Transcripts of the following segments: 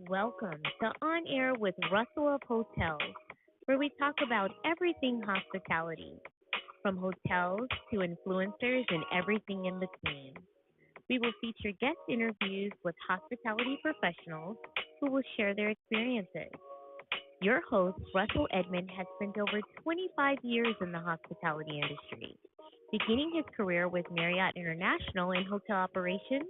Welcome to On Air with Russell of Hotels, where we talk about everything hospitality, from hotels to influencers and everything in between. We will feature guest interviews with hospitality professionals who will share their experiences. Your host, Russell Edmond, has spent over 25 years in the hospitality industry, beginning his career with Marriott International in hotel operations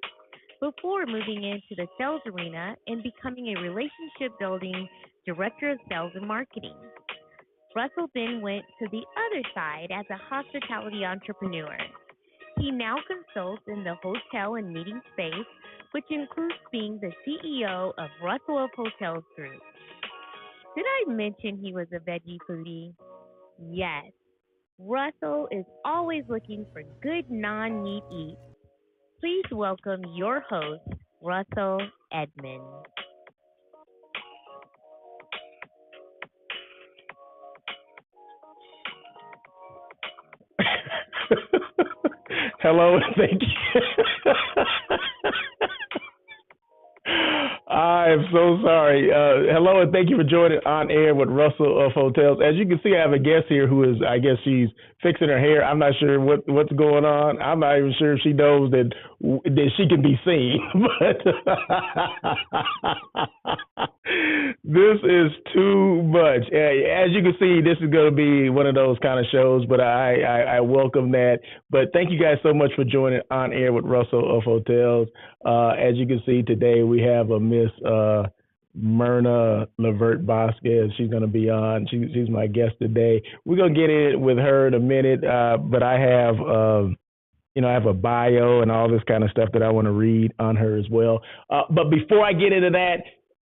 before moving into the sales arena and becoming a relationship building director of sales and marketing. Russell then went to the other side as a hospitality entrepreneur. He now consults in the hotel and meeting space, which includes being the CEO of Russell of Hotels Group. Did I mention he was a veggie foodie? Yes. Russell is always looking for good non meat eats. Please welcome your host, Russell Edmond. Hello, and thank you. I am so sorry. Hello, and thank you for joining On Air with Russell of Hotels. As you can see, I have a guest here who is, I guess she's fixing her hair. I'm not sure what's going on. I'm not even sure if she knows that she can be seen. But this is too much. As you can see, this is going to be one of those kind of shows, but I welcome that. But thank you guys so much for joining On Air with Russell of Hotels. As you can see today, we have a Miss Myrna Levert Vasquez. She's going to be on. She's my guest today. We're going to get in with her in a minute, but I have I have a bio and all this kind of stuff that I want to read on her as well. But before I get into that,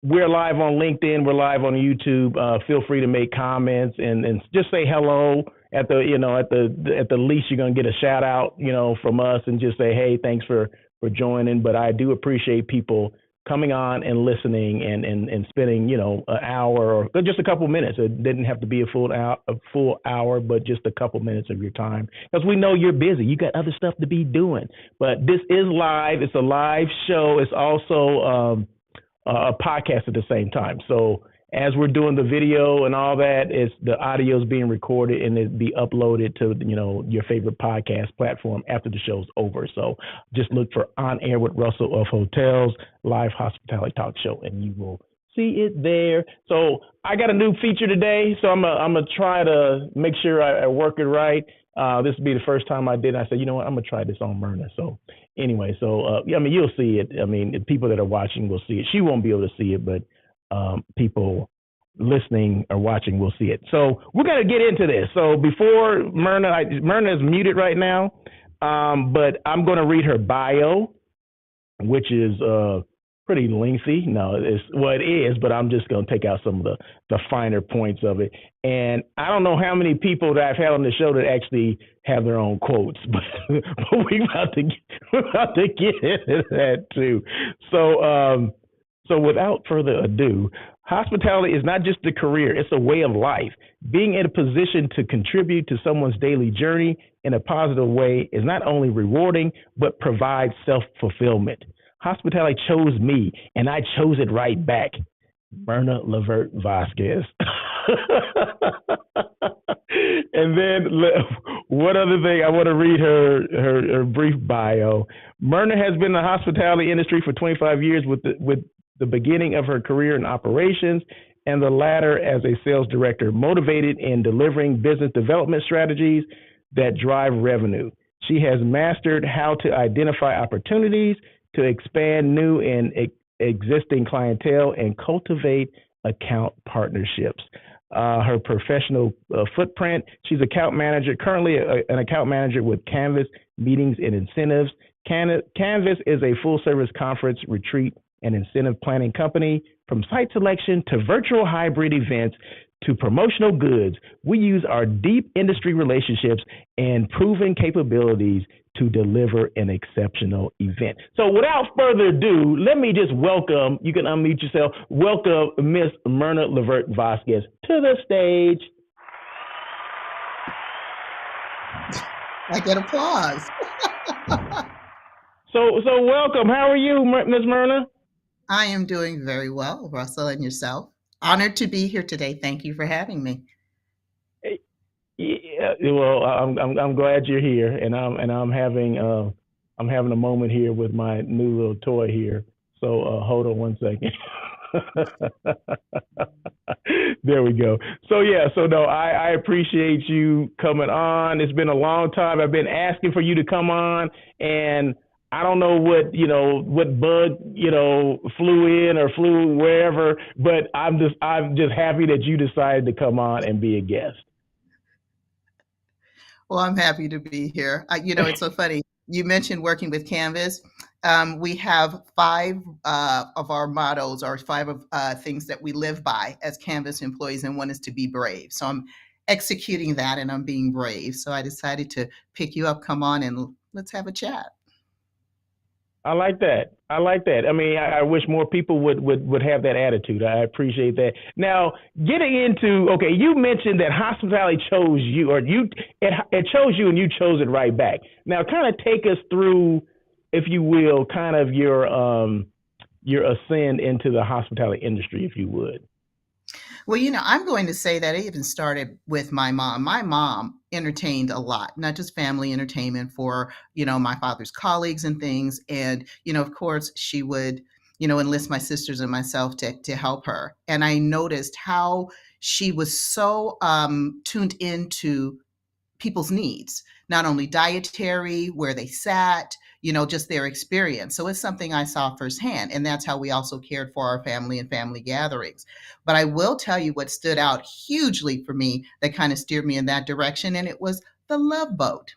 we're live on LinkedIn. We're live on YouTube. Feel free to make comments and just say hello. At the least, you're gonna get a shout out, from us, and just say, hey, thanks for joining. But I do appreciate people coming on and listening and spending, an hour or just a couple minutes. It didn't have to be a full hour, but just a couple minutes of your time, because we know you're busy. You got other stuff to be doing. But this is live. It's a live show. It's also a podcast at the same time. So as we're doing the video and all that, the audio is being recorded and it be uploaded to your favorite podcast platform after the show's over. So just look for On Air with Russell of Hotels live hospitality talk show, and you will see it there. So I got a new feature today, so I'm gonna try to make sure I work it right. This will be the first time I did. I said, you know what, I'm gonna try this on Myrna. So anyway, you'll see it. The people that are watching will see it. She won't be able to see it, but people listening or watching will see it. So we're gonna get into this. So before Myrna is muted right now, but I'm gonna read her bio, which is pretty lengthy. No, it is, but I'm just going to take out some of the finer points of it. And I don't know how many people that I've had on the show that actually have their own quotes, but we're about to get into that too. So without further ado, hospitality is not just a career, it's a way of life. Being in a position to contribute to someone's daily journey in a positive way is not only rewarding, but provides self-fulfillment. Hospitality chose me, and I chose it right back. Myrna Levert Vasquez. And then one other thing, I want to read her brief bio. Myrna has been in the hospitality industry for 25 years with the beginning of her career in operations and the latter as a sales director, motivated in delivering business development strategies that drive revenue. She has mastered how to identify opportunities to expand new and existing clientele and cultivate account partnerships. Her professional footprint, she's currently an account manager with Canvas Meetings and Incentives. Canvas is a full-service conference, retreat, and incentive planning company. From site selection to virtual hybrid events to promotional goods, we use our deep industry relationships and proven capabilities to deliver an exceptional event. So without further ado, let me just welcome, you can unmute yourself, welcome Miss Myrna Levert Vasquez to the stage. I get applause. So welcome. How are you, Miss Myrna? I am doing very well, Russell, and yourself. Honored to be here today. Thank you for having me. Yeah, well, I'm glad you're here, and I'm having a moment here with my new little toy here. So hold on one second. There we go. So yeah, so no, I appreciate you coming on. It's been a long time. I've been asking for you to come on, and I don't know what bug flew in or flew wherever, but I'm just happy that you decided to come on and be a guest. Well, I'm happy to be here. It's so funny. You mentioned working with Canvas. We have five of our mottos, or five of things that we live by as Canvas employees, and one is to be brave. So I'm executing that, and I'm being brave. So I decided to pick you up, come on, and let's have a chat. I like that. I like that. I mean, I wish more people would have that attitude. I appreciate that. Now, getting into okay, you mentioned that hospitality chose you, or it chose you, and you chose it right back. Now, kind of take us through, if you will, kind of your ascend into the hospitality industry, if you would. Well, I'm going to say that it even started with my mom. My mom entertained a lot, not just family entertainment for, my father's colleagues and things. And, of course, she would, enlist my sisters and myself to help her. And I noticed how she was so tuned into people's needs, not only dietary, where they sat, just their experience. So it's something I saw firsthand. And that's how we also cared for our family and family gatherings. But I will tell you what stood out hugely for me that kind of steered me in that direction, and it was the Love Boat.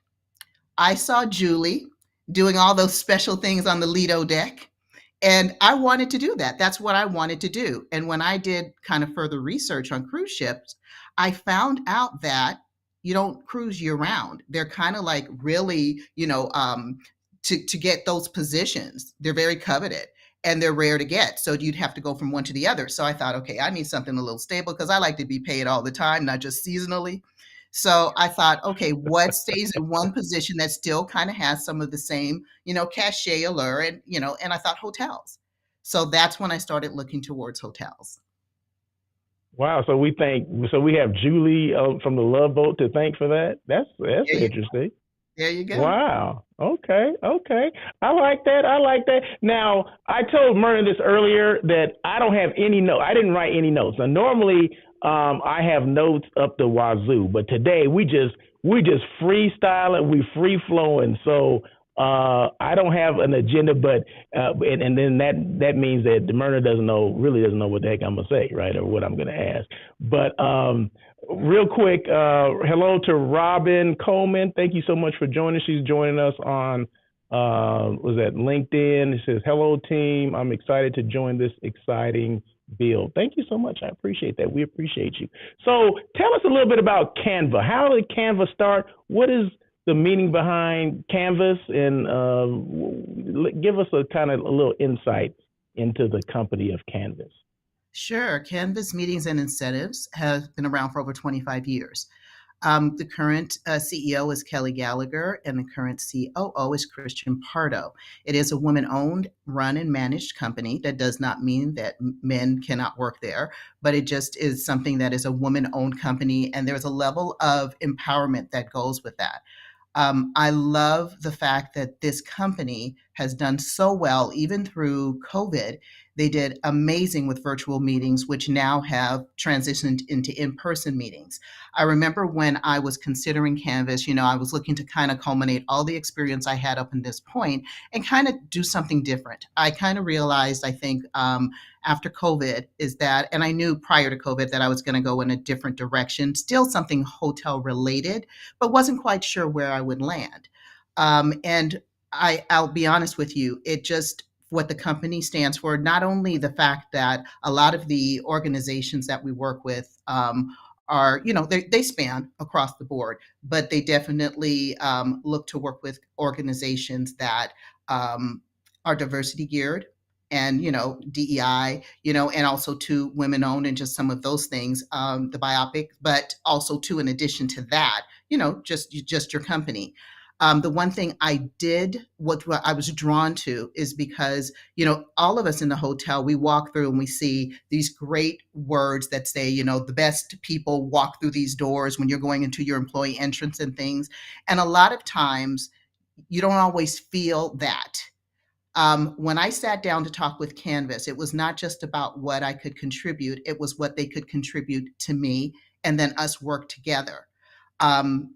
I saw Julie doing all those special things on the Lido deck. And I wanted to do that. That's what I wanted to do. And when I did kind of further research on cruise ships, I found out that you don't cruise year round. They're kind of like really, to get those positions, they're very coveted and they're rare to get. So you'd have to go from one to the other. So I thought, okay, I need something a little stable because I like to be paid all the time, not just seasonally. So I thought, okay, what stays in one position that still kind of has some of the same, cachet allure, and and I thought hotels. So that's when I started looking towards hotels. Wow. So we have Julie from the Love Boat to thank for that. That's There you, interesting. there you go. Wow. Okay. Okay. I like that. I like that. Now, I told Myrna this earlier that I don't have any note. I didn't write any notes. Now, normally, I have notes up the wazoo, but today we just freestyle and we free flowing. So I don't have an agenda, but and then that means that Myrna really doesn't know what the heck I'm gonna say, right, or what I'm gonna ask. But real quick, hello to Robin Coleman. Thank you so much for joining. She's joining us on was that LinkedIn. It says, "Hello team, I'm excited to join this exciting build." Thank you so much. I appreciate that. We appreciate you. So tell us a little bit about Canva. How did Canva start? What is the meaning behind Canvas, and give us a kind of a little insight into the company of Canvas. Sure. Canvas Meetings and Incentives have been around for over 25 years. The current CEO is Kelly Gallagher, and the current COO is Christian Pardo. It is a woman owned, run, and managed company. That does not mean that men cannot work there, but it just is something that is a woman owned company, and there's a level of empowerment that goes with that. I love the fact that this company has done so well, even through COVID. They did amazing with virtual meetings, which now have transitioned into in person meetings. I remember when I was considering Canvas, I was looking to kind of culminate all the experience I had up in this point and kind of do something different. I kind of realized, I think, after COVID, is that, and I knew prior to COVID that I was going to go in a different direction, still something hotel related, but wasn't quite sure where I would land. And I'll be honest with you, it just what the company stands for, not only the fact that a lot of the organizations that we work with are, they span across the board, but they definitely look to work with organizations that are diversity geared and, DEI, and also to women owned and just some of those things, the biopic, but also too, in addition to that, just your company. The one thing I did, what I was drawn to, is because, all of us in the hotel, we walk through and we see these great words that say, the best people walk through these doors when you're going into your employee entrance and things. And a lot of times you don't always feel that. When I sat down to talk with Canvas, it was not just about what I could contribute, it was what they could contribute to me, and then us work together. Um,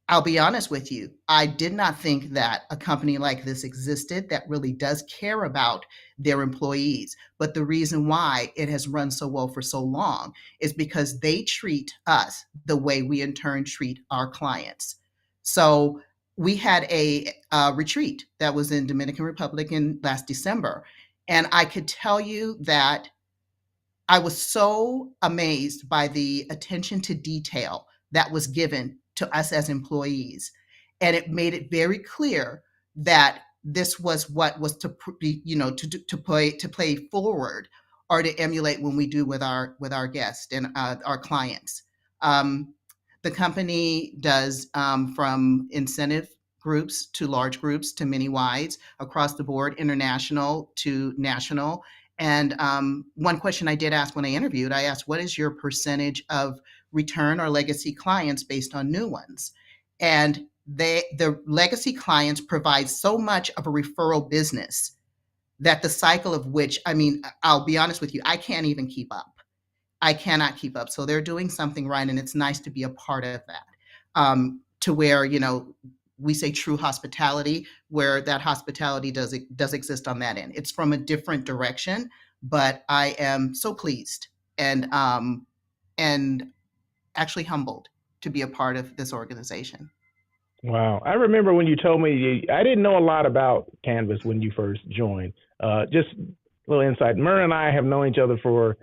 I'll be honest with you, I did not think that a company like this existed that really does care about their employees. But the reason why it has run so well for so long is because they treat us the way we in turn treat our clients. So we had a retreat that was in Dominican Republic in last December. And I could tell you that I was so amazed by the attention to detail that was given to us as employees. And it made it very clear that this was what was to be, to play forward or to emulate when we do with our guests and our clients. The company does from incentive groups to large groups to mini wides across the board, international to national. And one question I did ask when I interviewed, I asked, what is your percentage of return or legacy clients based on new ones? And the legacy clients provide so much of a referral business that the cycle of which, I mean, I'll be honest with you, I can't even keep up. I cannot keep up. So they're doing something right, and it's nice to be a part of that. To where, we say true hospitality, where that hospitality does exist on that end. It's from a different direction, but I am so pleased and actually humbled to be a part of this organization. Wow. I remember when you told me, I didn't know a lot about Canvas when you first joined. Just a little insight. Myrna and I have known each other for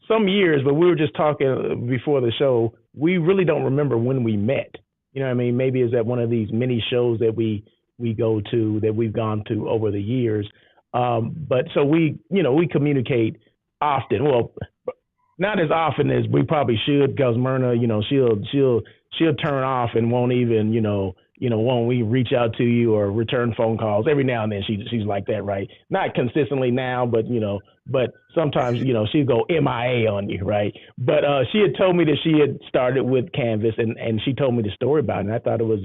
some years, but we were just talking before the show. We really don't remember when we met. You know what I mean? Maybe it's at one of these mini shows that we go to, that we've gone to over the years. But so we communicate often. Well, not as often as we probably should, because Myrna, she'll turn off and won't even, won't even reach out to you or return phone calls. Every now and then she's like that, right? Not consistently now, but sometimes, she'll go MIA on you, right? But she had told me that she had started with Canvas, and she told me the story about it, and I thought it was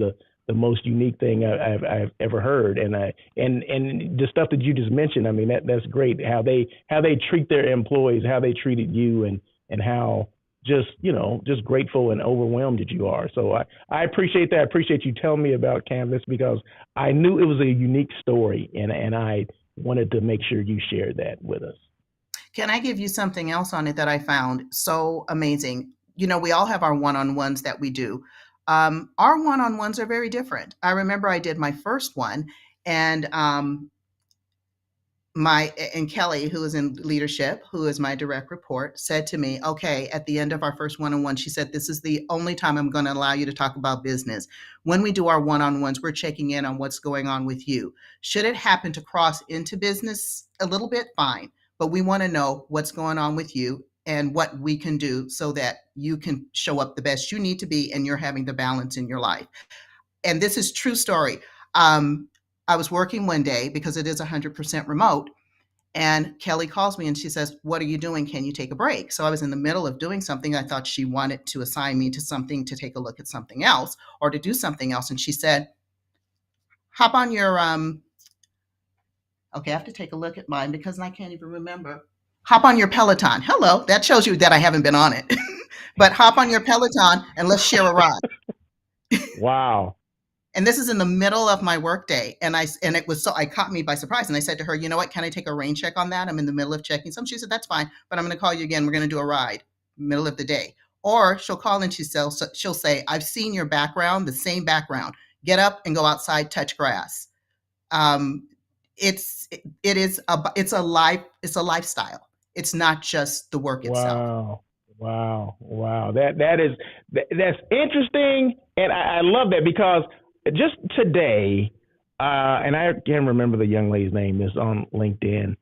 the most unique thing I've ever heard. And the stuff that you just mentioned, I mean, that's great. How they treat their employees, how they treated you, and how just grateful and overwhelmed that you are. So I appreciate that. I appreciate you telling me about Canvas, because I knew it was a unique story, and I wanted to make sure you shared that with us. Can I give you something else on it that I found so amazing? We all have our one-on-ones that we do. Our one-on-ones are very different. I remember I did my first one, and Kelly, who is in leadership, who is my direct report, said to me, okay, at the end of our first one-on-one, she said, this is the only time I'm going to allow you to talk about business. When we do our one-on-ones, we're checking in on what's going on with you. Should it happen to cross into business a little bit, fine. But we want to know what's going on with you and what we can do so that you can show up the best you need to be and you're having the balance in your life. And this is true story. I was working one day, because it is 100% remote, and Kelly calls me and she says, what are you doing? Can you take a break? So I was in the middle of doing something. I thought she wanted to assign me to something, to take a look at something else or to do something else. And she said, hop on your, okay, I have to take a look at mine because I can't even remember. Hop on your Peloton. Hello, that shows you that I haven't been on it. But hop on your Peloton and let's share a ride. Wow. And this is in the middle of my workday. And it caught me by surprise. And I said to her, you know what, can I take a rain check on that? I'm in the middle of checking some. She said, that's fine, but I'm going to call you again. We're going to do a ride middle of the day. Or she'll call and she'll say, I've seen your background, the same background. Get up and go outside, touch grass. It's a lifestyle. It's not just the work itself. Wow. That's interesting. And I love that, because just today, and I can't remember the young lady's name, is on LinkedIn.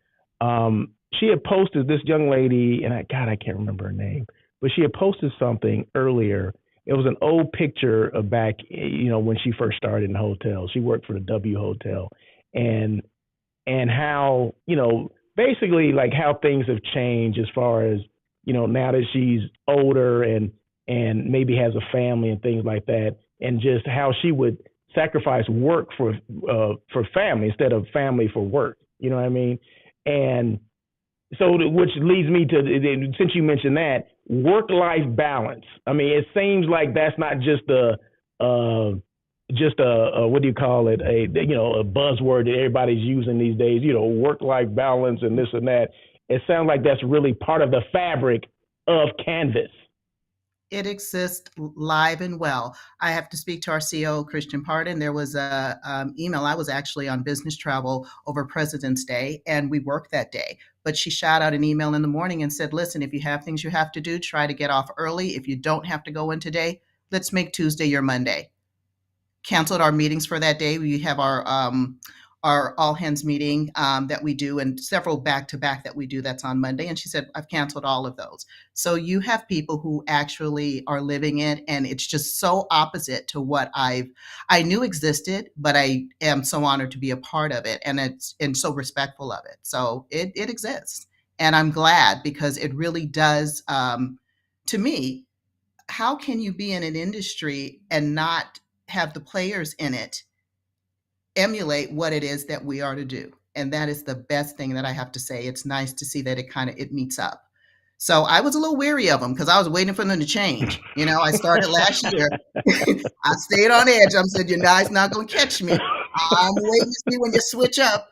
She had posted, this young lady, and I can't remember her name, but she had posted something earlier it was an old picture of back, when she first started in hotels. She worked for the W Hotel, and how, basically like how things have changed as far as, now that she's older and maybe has a family and things like that, and just how she would sacrifice work for family instead of family for work. You know what I mean? And so, which leads me to, since you mentioned that, work-life balance. I mean, it seems like that's not just a what do you call it, a buzzword that everybody's using these days, work-life balance and this and that. It sounds like that's really part of the fabric of Canvas. It exists live and well. I have to speak to our CEO, Christian Pardon. There was a email. I was actually on business travel over President's Day, and we worked that day. But she shot out an email in the morning and said, listen, if you have things you have to do, try to get off early. If you don't have to go in today, let's make Tuesday your Monday. Canceled our meetings for that day. We have our all hands meeting that we do, and several back-to-back that we do that's on Monday. And she said, I've canceled all of those. So you have people who actually are living it, and it's just so opposite to what I knew existed, but I am so honored to be a part of it, and so respectful of it. So it exists. And I'm glad, because it really does, to me, how can you be in an industry and not have the players in it emulate what it is that we are to do? And that is the best thing that I have to say. It's nice to see that it meets up. So I was a little weary of them because I was waiting for them to change. I started last year. I stayed on edge. I said, you're not going to catch me. I'm waiting to see when you switch up.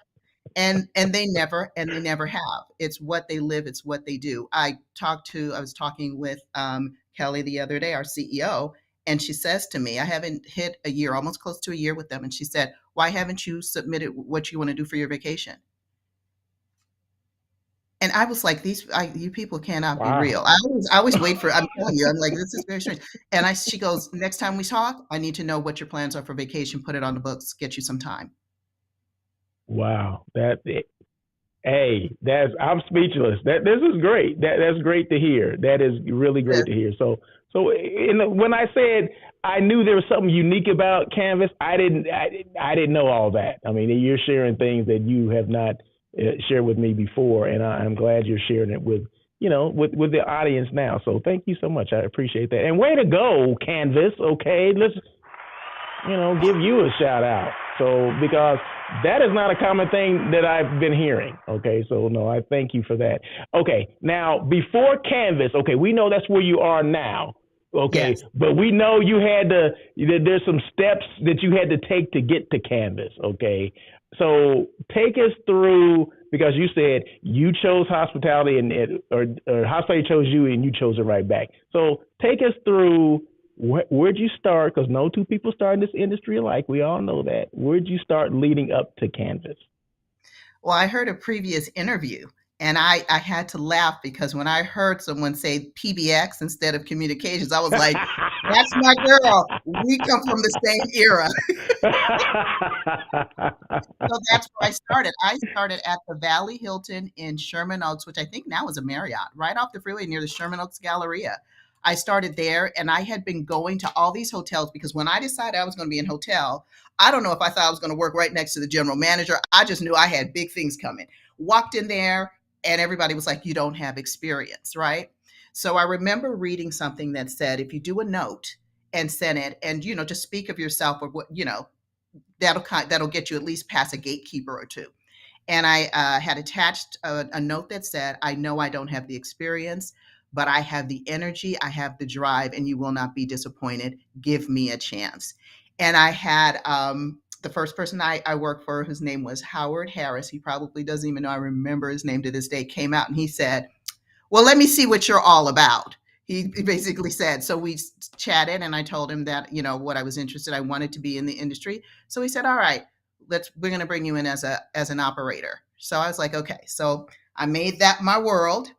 And they never have. It's what they live. It's what they do. I was talking with Kelly the other day, our CEO, and she says to me, I haven't hit a year, almost close to a year with them. And she said, why haven't you submitted what you want to do for your vacation? And I was like, you people cannot be real. I always wait for, I'm telling you, I'm like, this is very strange. And she goes, next time we talk, I need to know what your plans are for vacation, put it on the books, get you some time. Wow. I'm speechless. This is great. That's great to hear. That is really great to hear. So when I said I knew there was something unique about Canvas, I didn't know all that. I mean, you're sharing things that you have not shared with me before, and I'm glad you're sharing it with the audience now. So thank you so much. I appreciate that. And way to go, Canvas. Okay, let's give you a shout out. So because that is not a common thing that I've been hearing. Okay, so no, I thank you for that. Okay, now before Canvas, okay, we know that's where you are now. Okay, yes. But we know there's some steps that you had to take to get to Canvas. Okay, so take us through, because you said you chose hospitality or hospitality chose you and you chose it right back. So take us through. Where'd you start? Because no two people start in this industry alike. We all know that. Where'd you start leading up to Canvas? Well, I heard a previous interview, and I had to laugh because when I heard someone say PBX instead of communications, I was like, that's my girl. We come from the same era. So that's where I started. I started at the Valley Hilton in Sherman Oaks, which I think now is a Marriott, right off the freeway near the Sherman Oaks Galleria. I started there, and I had been going to all these hotels because when I decided I was going to be in hotel, I don't know if I thought I was going to work right next to the general manager. I just knew I had big things coming. Walked in there, and everybody was like, you don't have experience, right? So I remember reading something that said, if you do a note and send it, and just speak of yourself, or what that'll get you at least past a gatekeeper or two. And I had attached a note that said, I know I don't have the experience, but I have the energy, I have the drive, and you will not be disappointed. Give me a chance. And I had the first person I worked for, whose name was Howard Harris. He probably doesn't even know I remember his name to this day, came out and he said, well, let me see what you're all about. He basically said, so we chatted, and I told him that, what I was interested, I wanted to be in the industry. So he said, all right, we're going to bring you in as an operator. So I was like, okay. So I made that my world.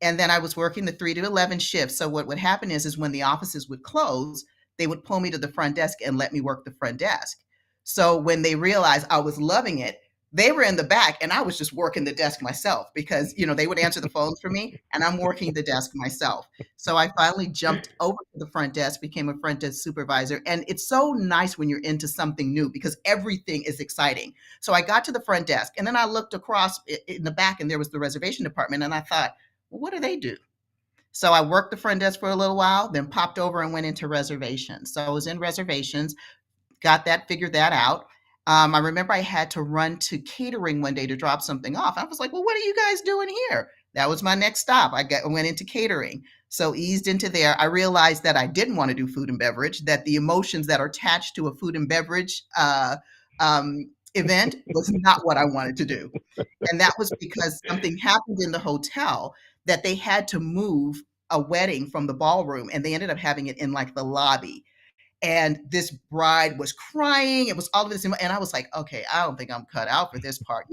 And then I was working the 3 to 11 shifts. So what would happen is when the offices would close, they would pull me to the front desk and let me work the front desk. So when they realized I was loving it, They were in the back, and I was just working the desk myself because, they would answer the phones for me, and I'm working the desk myself. So I finally jumped over to the front desk, became a front desk supervisor. And it's so nice when you're into something new because everything is exciting. So I got to the front desk, and then I looked across in the back, and there was the reservation department. And I thought, well, what do they do? So I worked the front desk for a little while, then popped over and went into reservations. So I was in reservations, figured that out. I remember I had to run to catering one day to drop something off. I was like, well, what are you guys doing here? That was my next stop. I went into catering. So eased into there. I realized that I didn't want to do food and beverage, that the emotions that are attached to a food and beverage event was not what I wanted to do. And that was because something happened in the hotel that they had to move a wedding from the ballroom, and they ended up having it in like the lobby. And this bride was crying. It was all of this. And I was like, okay, I don't think I'm cut out for this part.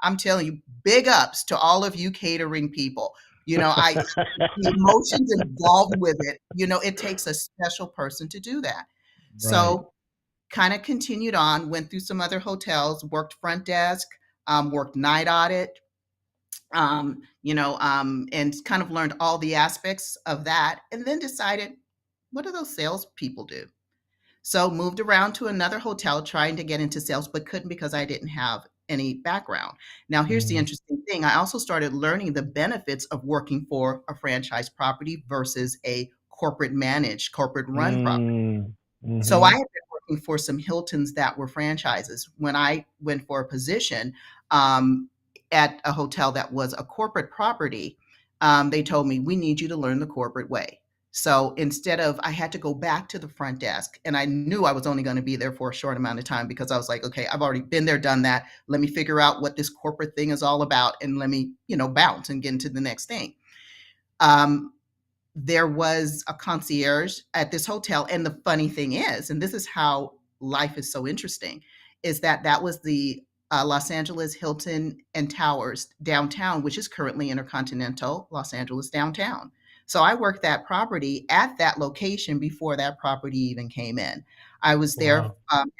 I'm telling you, big ups to all of you catering people. The emotions involved with it, it takes a special person to do that. Right. So kind of continued on, went through some other hotels, worked front desk, worked night audit, and kind of learned all the aspects of that, and then decided, what do those sales people do? So moved around to another hotel trying to get into sales, but couldn't because I didn't have any background. Now, here's the interesting thing. I also started learning the benefits of working for a franchise property versus a corporate run property. So I had been working for some Hiltons that were franchises. When I went for a position at a hotel that was a corporate property, they told me, we need you to learn the corporate way. So instead of, I had to go back to the front desk, and I knew I was only going to be there for a short amount of time because I was like, okay, I've already been there, done that. Let me figure out what this corporate thing is all about, and let me, bounce and get into the next thing. There was a concierge at this hotel. And the funny thing is, and this is how life is so interesting, is that was the Los Angeles Hilton and Towers downtown, which is currently Intercontinental Los Angeles downtown. So I worked that property at that location before that property even came in. I was there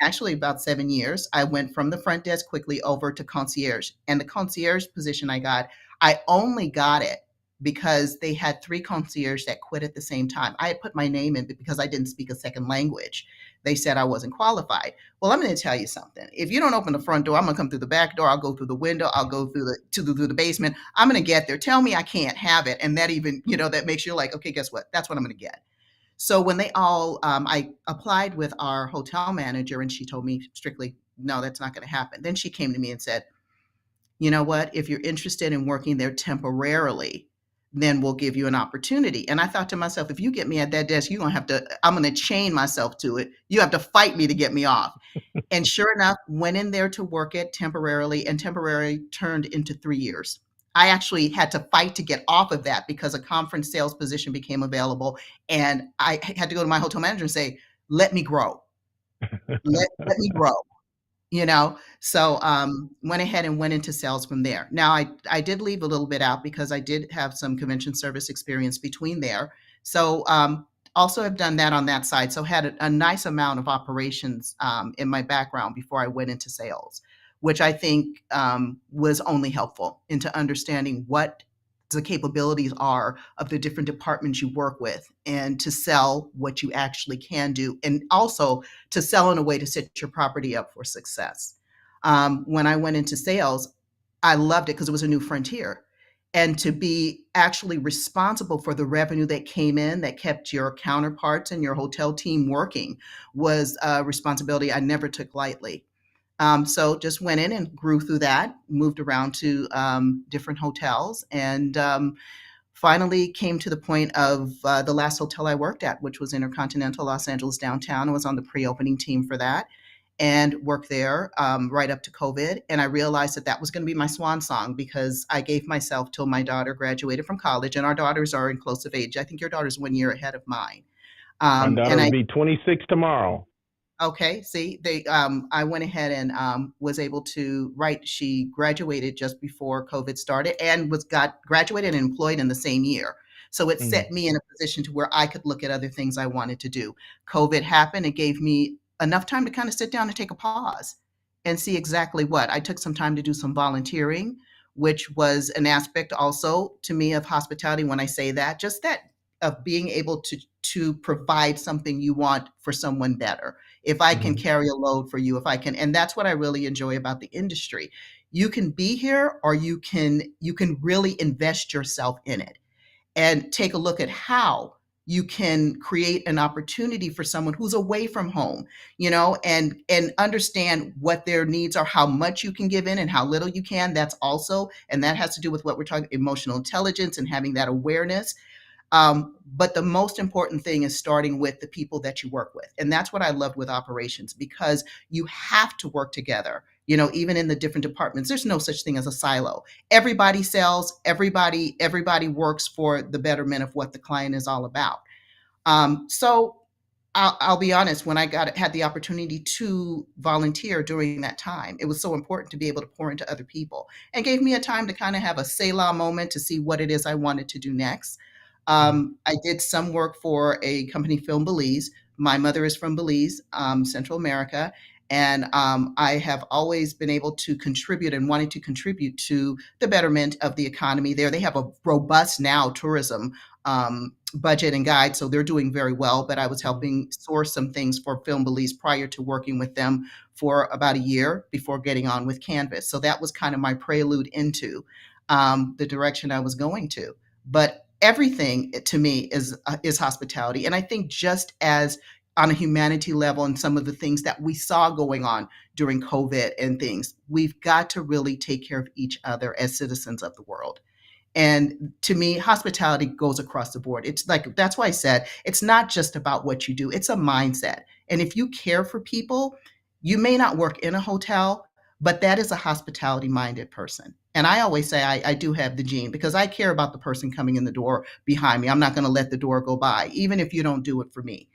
actually about 7 years. I went from the front desk quickly over to concierge. And the concierge position I only got it because they had 3 concierges that quit at the same time. I had put my name in, but because I didn't speak a second language, they said I wasn't qualified. Well, I'm going to tell you something. If you don't open the front door, I'm going to come through the back door. I'll go through the window. I'll go through the basement. I'm going to get there. Tell me I can't have it. And that even, that makes you like, okay, guess what? That's what I'm going to get. So when they all, I applied with our hotel manager, and she told me strictly, no, that's not going to happen. Then she came to me and said, you know what? If you're interested in working there temporarily, then we'll give you an opportunity. And I thought to myself, if you get me at that desk, I'm going to chain myself to it. You have to fight me to get me off. And sure enough, went in there to work it temporarily, and temporarily turned into 3 years. I actually had to fight to get off of that because a conference sales position became available. And I had to go to my hotel manager and say, let me grow. Let me grow. So went ahead and went into sales from there. Now, I did leave a little bit out because I did have some convention service experience between there. So also have done that on that side. So had a nice amount of operations in my background before I went into sales, which I think was only helpful into understanding what the capabilities are of the different departments you work with, and to sell what you actually can do, and also to sell in a way to set your property up for success. When I went into sales, I loved it because it was a new frontier. And to be actually responsible for the revenue that came in, that kept your counterparts and your hotel team working, was a responsibility I never took lightly. So just went in and grew through that, moved around to different hotels, and finally came to the point of the last hotel I worked at, which was Intercontinental Los Angeles downtown. I was on the pre-opening team for that and worked there right up to COVID. And I realized that was going to be my swan song because I gave myself till my daughter graduated from college, and our daughters are inclusive age. I think your daughter's 1 year ahead of mine. My daughter will be 26 tomorrow. Okay. See, I went ahead and was able to she graduated just before COVID started and got graduated and employed in the same year. So it set me in a position to where I could look at other things I wanted to do. COVID happened. It gave me enough time to kind of sit down and take a pause and see exactly what. I took some time to do some volunteering, which was an aspect also to me of hospitality. When I say that, just that of being able to provide something you want for someone better. If I can Mhm. carry a load for you, if I can, and that's what I really enjoy about the industry. You can be here, or you can really invest yourself in it and take a look at how you can create an opportunity for someone who's away from home, and understand what their needs are, how much you can give in and how little you can. That's also, and that has to do with what we're talking, emotional intelligence and having that awareness. But the most important thing is starting with the people that you work with. And that's what I loved with operations, because you have to work together. Even in the different departments, there's no such thing as a silo. Everybody sells, everybody works for the betterment of what the client is all about. So I'll be honest, when I had the opportunity to volunteer during that time, it was so important to be able to pour into other people, and gave me a time to kind of have a Selah moment to see what it is I wanted to do next. Mhm. I did some work for a company, Film Belize. My mother is from Belize, Central America, and I have always been able to contribute and wanted to contribute to the betterment of the economy there. They have a robust now tourism budget and guide, so they're doing very well. But I was Mhm. helping source some things for Film Belize prior to working with them for about a year before getting on with Canvas. So that was kind of my prelude into the direction I was going to. But everything to me is hospitality, and I think just as on a humanity level and some of the things that we saw going on during COVID and things, we've got to really take care of each other as citizens of the world. And to me, hospitality goes across the board. It's like, that's why I said it's not just about what you do, it's a mindset. And if you care for people, you may not work in a hotel, but that is a hospitality minded person. And I always say I do have the gene, because I care about the person coming in the door behind me. I'm not going to let the door go by, even if you don't do it for me.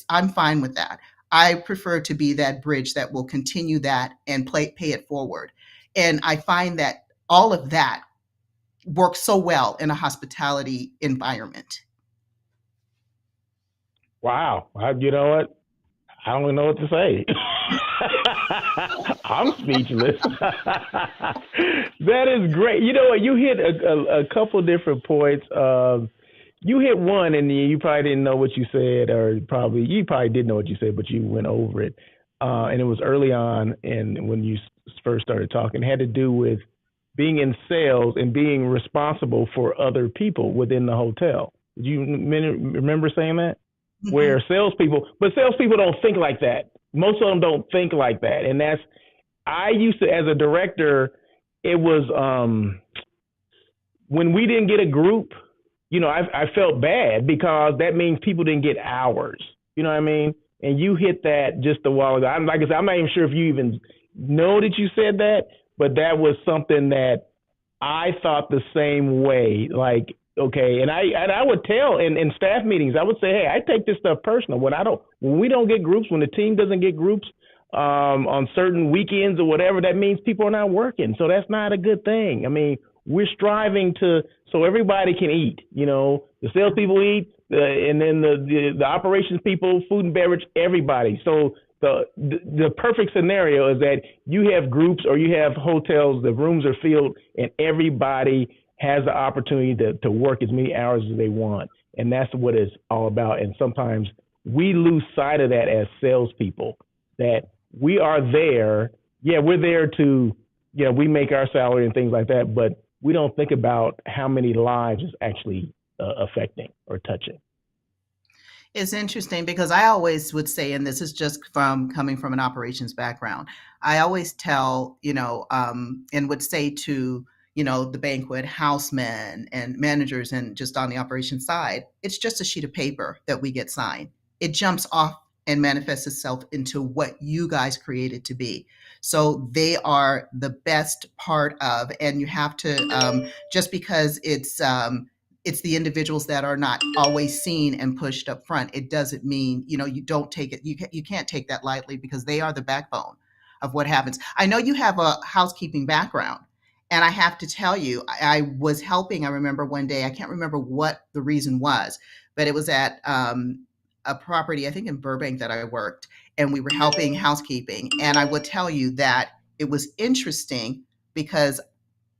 I'm fine with that. I prefer to be that bridge that will continue that and pay it forward. And I find that all of that works so well in a hospitality environment. Wow. You know what? I don't even know what to say. I'm speechless. That is great. You know what? You hit a couple different points. You hit one, and you probably didn't know what you said, or you probably did know what you said, but you went over it. And it was early on, and when you first started talking, it had to do with being in sales and being responsible for other people within the hotel. Do you remember saying that? Mhm. Where salespeople don't think like that. Most of them don't think like that, and that's I used to, as a director, it was when we didn't get a group, I felt bad because that means people didn't get hours. You know what I mean? And you hit that just a while ago. Like I said, I'm not even sure if you even know that you said that, but that was something that I thought the same way. Like, okay, and I would tell in staff meetings, I would say, hey, I take this stuff personal. When we don't get groups, when the team doesn't get groups on certain weekends or whatever, that means people are not working. So that's not a good thing. I mean, we're striving so everybody can eat. The salespeople eat, and then the operations people, food and beverage, everybody. So the perfect scenario is that you have groups or you have hotels, the rooms are filled, and everybody has the opportunity to work as many hours as they want. And that's what it's all about. And sometimes we lose sight of that as salespeople, that we are there. Yeah, we're there to, we make our salary and things like that, but we don't think about how many lives it's actually affecting or touching. It's interesting because I always would say, and this is just from coming from an operations background, I always tell, and would say to, the banquet housemen and managers and just on the operations side, it's just a sheet of paper that we get signed. It jumps off and manifests itself into what you guys created to be. So they are the best part of, and you have to, just because it's the individuals that are not always seen and pushed up front, it doesn't mean, you don't take it, you can't take that lightly, because they are the backbone of what happens. I know you have a housekeeping background, and I have to tell you, I was helping. I remember one day, I can't remember what the reason was, but it was at a property, I think in Burbank, that I worked, and we were helping housekeeping. And I would tell you that it was interesting because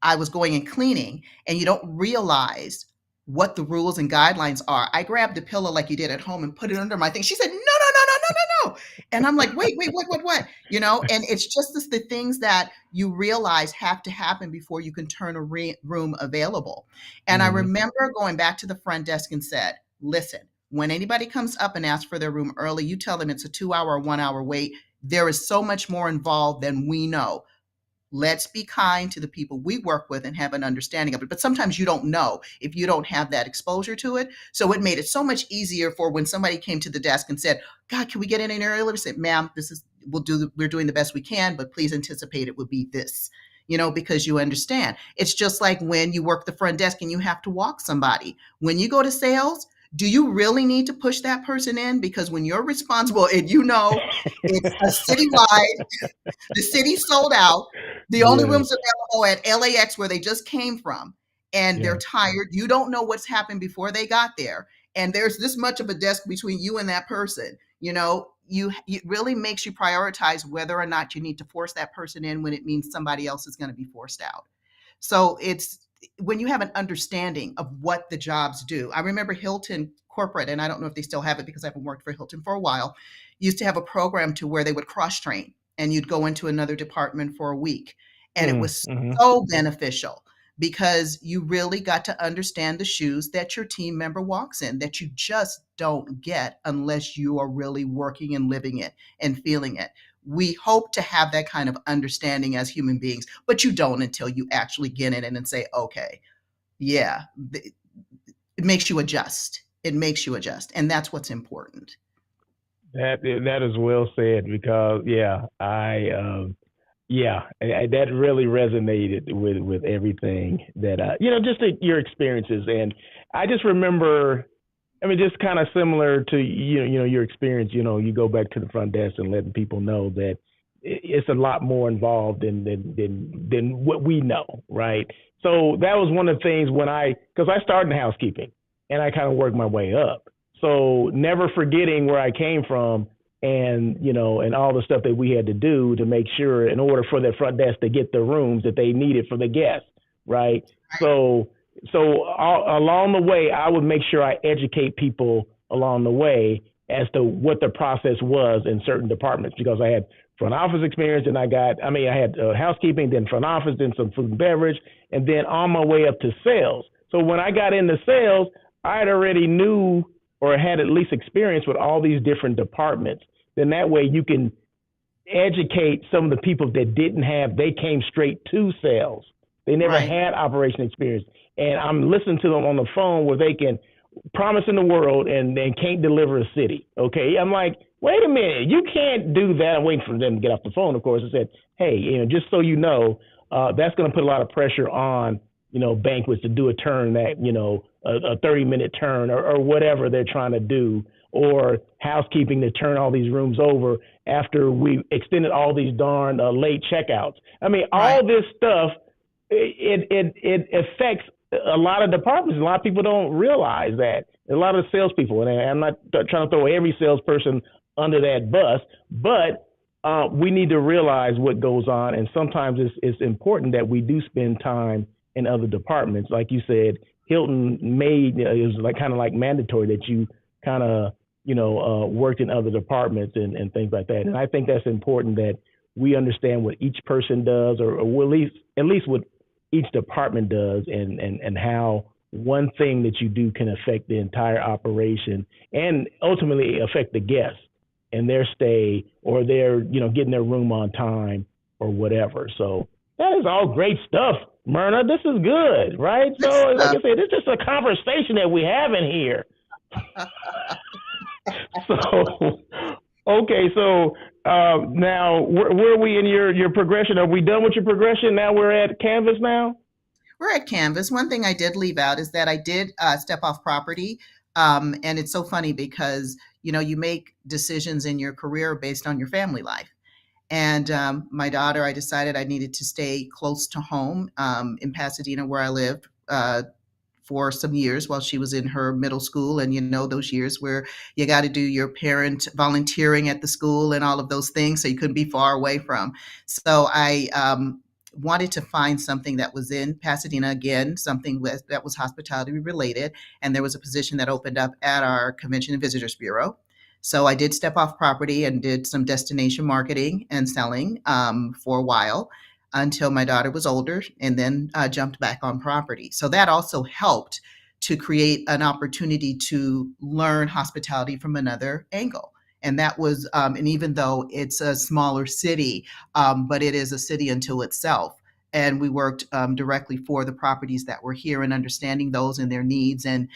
I was going and cleaning, and you don't realize what the rules and guidelines are. I grabbed a pillow like you did at home and put it under my thing. She said, no, no, no, no, no, no, no. And I'm like, wait, what? You know, and it's just the things that you realize have to happen before you can turn a room available. And I remember going back to the front desk and said, listen, when anybody comes up and asks for their room early, you tell them it's a 2-hour or 1-hour wait. There is so much more involved than we know. Let's be kind to the people we work with and have an understanding of it. But sometimes you don't know if you don't have that exposure to it. So it made it so much easier for when somebody came to the desk and said, God, can we get in any earlier? I said, ma'am, we're doing the best we can, but please anticipate it would be this, you know, because you understand. It's just like when you work the front desk and you have to walk somebody. When you go to sales, do you really need to push that person in? Because when you're responsible and you know it's a citywide, the city sold out, the only rooms available at LAX where they just came from, and they're tired. You don't know what's happened before they got there. And there's this much of a desk between you and that person. You know, it really makes you prioritize whether or not you need to force that person in when it means somebody else is going to be forced out. So it's when you have an understanding of what the jobs do. I remember Hilton Corporate, and I don't know if they still have it because I haven't worked for Hilton for a while, used to have a program to where they would cross train and you'd go into another department for a week. And it was so beneficial because you really got to understand the shoes that your team member walks in, that you just don't get unless you are really working and living it and feeling it. We hope to have that kind of understanding as human beings, but you don't until you actually get in it and say, okay, yeah, it makes you adjust. It makes you adjust. And that's what's important. That is well said because that really resonated with everything that just your experiences. And I just remember, I mean, just kind of similar to your experience. You go back to the front desk and letting people know that it's a lot more involved than what we know, right? So that was one of the things because I started in housekeeping and I kind of worked my way up. So never forgetting where I came from and all the stuff that we had to do to make sure in order for the front desk to get the rooms that they needed for the guests, right? So along the way, I would make sure I educate people along the way as to what the process was in certain departments because I had front office experience and I had housekeeping, then front office, then some food and beverage, and then on my way up to sales. So when I got into sales, I had already knew or had at least experience with all these different departments. Then that way you can educate some of the people that they came straight to sales. They never had operation experience. And I'm listening to them on the phone where they can promise in the world and can't deliver a city. Okay. I'm like, wait a minute, you can't do that. I'm waiting for them to get off the phone, of course. I said, hey, just so you know, that's going to put a lot of pressure on, banquets to do a turn that, a 30-minute turn or whatever they're trying to do, or housekeeping to turn all these rooms over after we extended all these darn late checkouts. I mean, all this stuff, it affects a lot of departments. A lot of people don't realize that. A lot of salespeople, and I'm not trying to throw every salesperson under that bus, but we need to realize what goes on. And sometimes it's important that we do spend time in other departments. Like you said, Hilton it was kind of like mandatory that you kind of, worked in other departments and things like that. And I think that's important that we understand what each person does or at least what each department does and how one thing that you do can affect the entire operation and ultimately affect the guests and their stay or their, getting their room on time or whatever. So that is all great stuff, Myrna. This is good, right? So like I said, it's just a conversation that we have in here. So now where are we in your progression? Are we done with your progression? Now we're at Canvas now? We're at Canvas. One thing I did leave out is that I did step off property. And it's so funny because, you make decisions in your career based on your family life. And my daughter, I decided I needed to stay close to home in Pasadena where I live for some years while she was in her middle school. And, those years where you got to do your parent volunteering at the school and all of those things. So you couldn't be far away from. So I wanted to find something that was in Pasadena, again, something that was hospitality related. And there was a position that opened up at our Convention and Visitors Bureau. So I did step off property and did some destination marketing and selling for a while until my daughter was older, and then jumped back on property. So that also helped to create an opportunity to learn hospitality from another angle. And that was, and even though it's a smaller city, but it is a city unto itself. And we worked directly for the properties that were here and understanding those and their needs, and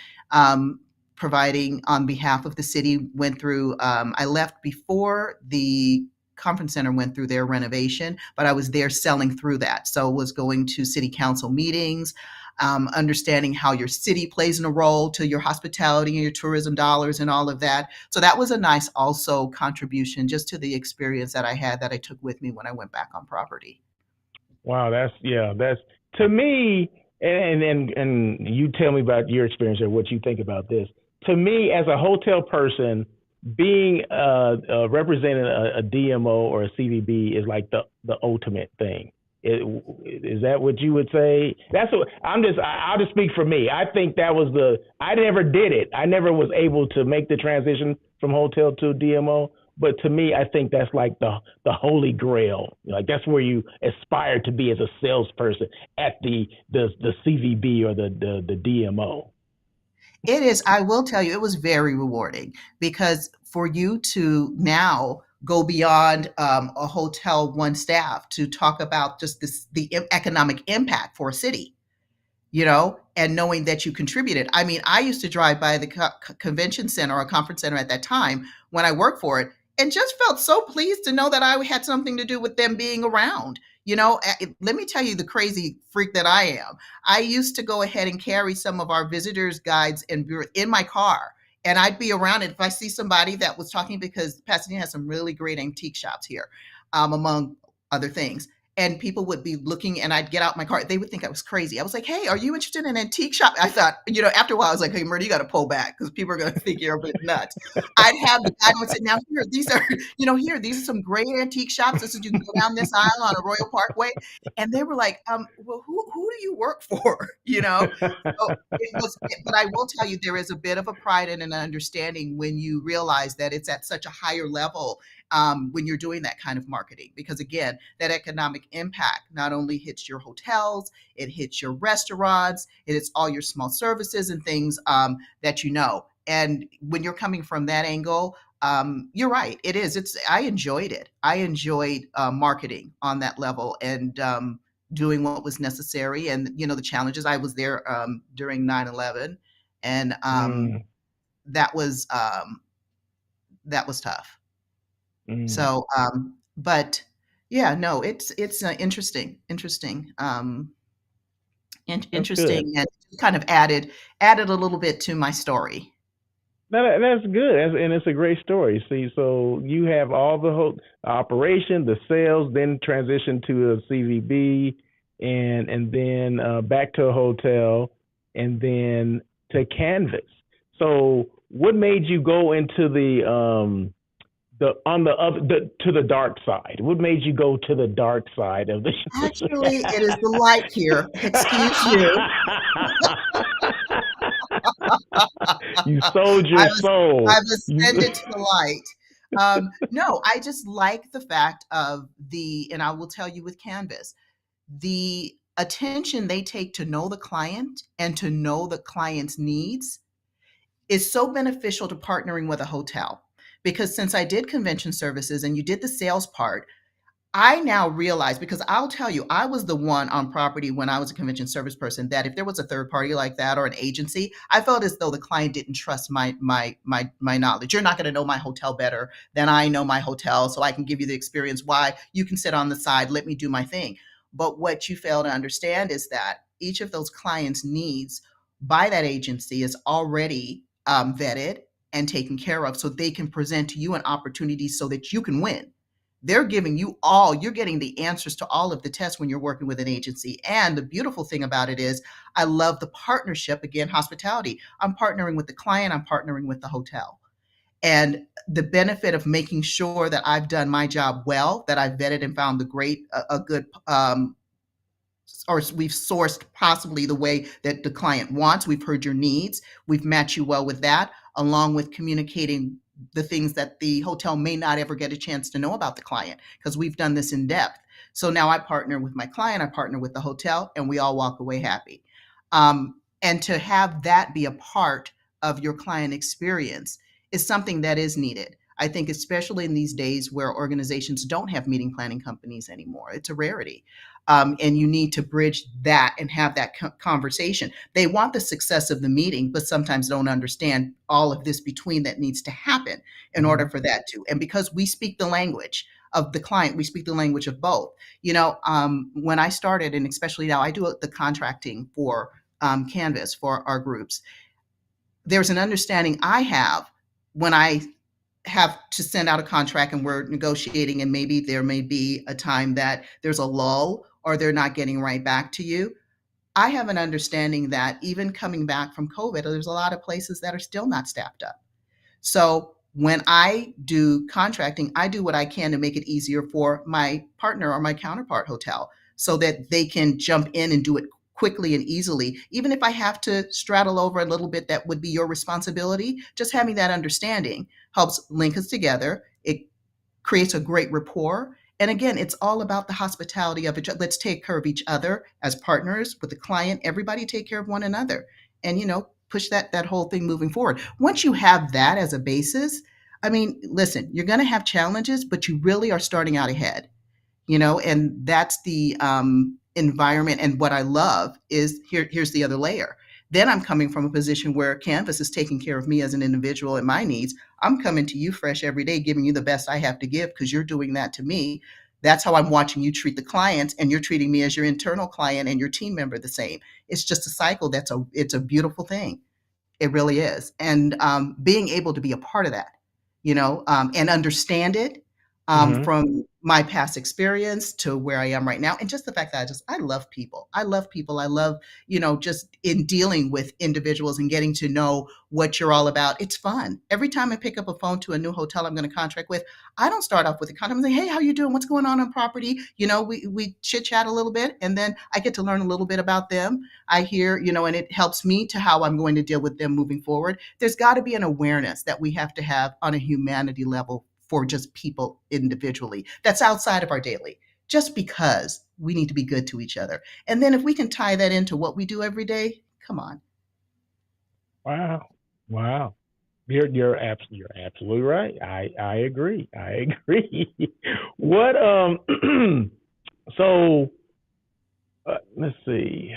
providing on behalf of the city. Went through, I left before the conference center went through their renovation, but I was there selling through that. So was going to city council meetings, understanding how your city plays in a role to your hospitality and your tourism dollars and all of that. So that was a nice also contribution just to the experience that I had that I took with me when I went back on property. Wow, that's to me, and you tell me about your experience or what you think about this. To me, as a hotel person, being representing a DMO or a CVB is like the ultimate thing. Is that what you would say? That's what I'll just speak for me. I think that was I never did it. I never was able to make the transition from hotel to DMO. But to me, I think that's like the holy grail. Like that's where you aspire to be as a salesperson at the CVB or the DMO. It is. I will tell you, it was very rewarding, because for you to now go beyond a hotel one staff to talk about just the economic impact for a city, and knowing that you contributed. I mean, I used to drive by the convention center or conference center at that time when I worked for it, and just felt so pleased to know that I had something to do with them being around. Let me tell you the crazy freak that I am. I used to go ahead and carry some of our visitors guides in my car, and I'd be around it if I see somebody that was talking, because Pasadena has some really great antique shops here, among other things. And people would be looking, and I'd get out my car. They would think I was crazy. I was like, "Hey, are you interested in an antique shop?" I thought, after a while, I was like, "Hey, Murdy, you got to pull back, because people are going to think you're a bit nuts." I'd have the guy would say, "Now here, these are some great antique shops. This is, you can go down this aisle on a Royal Parkway," and they were like, "Well, who do you work for?" So it was, but I will tell you, there is a bit of a pride and an understanding when you realize that it's at such a higher level. When you're doing that kind of marketing, because again, that economic impact not only hits your hotels, it hits your restaurants, it hits all your small services and things that And when you're coming from that angle, you're right. It is. I enjoyed it. I enjoyed marketing on that level, and doing what was necessary. And the challenges. I was there during 9/11, and that was tough. So, but yeah, no, it's interesting, interesting, and kind of added a little bit to my story. That's good, and it's a great story. See, so you have all the operation, the sales, then transition to a CVB, and then back to a hotel, and then to Canvas. So, what made you go into the to the dark side? What made you go to the dark side of the show? Actually, it is the light here. Excuse you. You sold your soul. I've ascended to the light. No, I just like the fact of and I will tell you with Canvas, the attention they take to know the client and to know the client's needs is so beneficial to partnering with a hotel. Because since I did convention services and you did the sales part, I now realize, because I'll tell you, I was the one on property when I was a convention service person, that if there was a third party like that or an agency, I felt as though the client didn't trust my knowledge. You're not going to know my hotel better than I know my hotel, so I can give you the experience. Why? You can sit on the side, let me do my thing. But what you fail to understand is that each of those clients' needs by that agency is already vetted and taken care of, so they can present to you an opportunity so that you can win. They're giving you're getting the answers to all of the tests when you're working with an agency. And the beautiful thing about it is I love the partnership. Again, hospitality. I'm partnering with the client, I'm partnering with the hotel. And the benefit of making sure that I've done my job well, that I've vetted and found a good or we've sourced possibly the way that the client wants. We've heard your needs. We've matched you well with that, along with communicating the things that the hotel may not ever get a chance to know about the client, because we've done this in depth. So now I partner with my client, I partner with the hotel, and we all walk away happy. And to have that be a part of your client experience is something that is needed. I think, especially in these days where organizations don't have meeting planning companies anymore, it's a rarity. And you need to bridge that and have that conversation. They want the success of the meeting, but sometimes don't understand all of this between that needs to happen in order for that to. And because we speak the language of the client, we speak the language of both. When I started, and especially now, I do the contracting for Canvas for our groups. There's an understanding I have when I have to send out a contract and we're negotiating, and maybe there may be a time that there's a lull or they're not getting right back to you. I have an understanding that even coming back from COVID, there's a lot of places that are still not staffed up. So when I do contracting, I do what I can to make it easier for my partner or my counterpart hotel so that they can jump in and do it quickly and easily. Even if I have to straddle over a little bit, that would be your responsibility. Just having that understanding helps link us together. It creates a great rapport. And again, it's all about the hospitality of each other. Let's take care of each other as partners with the client. Everybody take care of one another, and push that whole thing moving forward. Once you have that as a basis, I mean, listen, you're going to have challenges, but you really are starting out ahead. And that's the environment. And what I love is here's the other layer. Then I'm coming from a position where Canvas is taking care of me as an individual and my needs. I'm coming to you fresh every day, giving you the best I have to give because you're doing that to me. That's how I'm watching you treat the clients, and you're treating me as your internal client and your team member the same. It's just a cycle. It's a beautiful thing. It really is. And being able to be a part of that, and understand it from my past experience to where I am right now. And just the fact that I love people. I love people. I love, just in dealing with individuals and getting to know what you're all about. It's fun. Every time I pick up a phone to a new hotel I'm going to contract with, I don't start off with a contact. I'm saying, hey, how you doing? What's going on property? We chit chat a little bit, and then I get to learn a little bit about them. I hear, and it helps me to how I'm going to deal with them moving forward. There's got to be an awareness that we have to have on a humanity level for just people individually. That's outside of our daily, just because we need to be good to each other. And then if we can tie that into what we do every day, come on. Wow. You're absolutely right. I agree. What so let's see.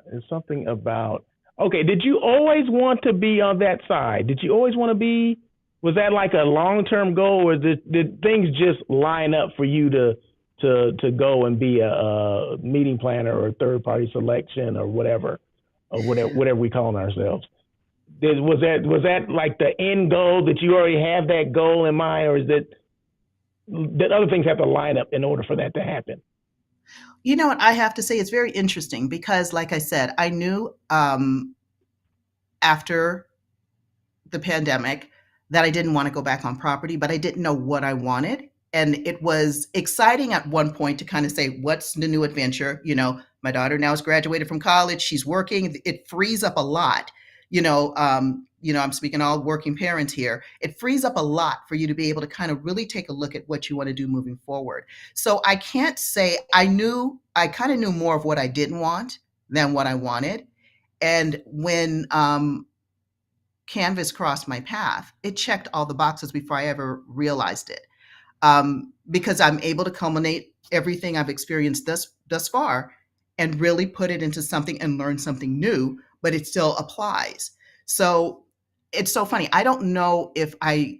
There's something about, okay, did you always want to be on that side? Did you always want to be? Was that like a long-term goal, or did things just line up for you to go and be a meeting planner or a third-party selection or whatever we call ourselves? Was that like the end goal, that you already have that goal in mind, or is that other things have to line up in order for that to happen? You know what I have to say? It's very interesting because, like I said, I knew after the pandemic that I didn't want to go back on property, but I didn't know what I wanted. And it was exciting at one point to kind of say, what's the new adventure? My daughter now has graduated from college. She's working. It frees up a lot. I'm speaking all working parents here. It frees up a lot for you to be able to kind of really take a look at what you want to do moving forward. So I can't say I kind of knew more of what I didn't want than what I wanted. And when Canvas crossed my path, it checked all the boxes before I ever realized it. Because I'm able to culminate everything I've experienced thus far and really put it into something and learn something new, but it still applies. So it's so funny. I don't know if I'm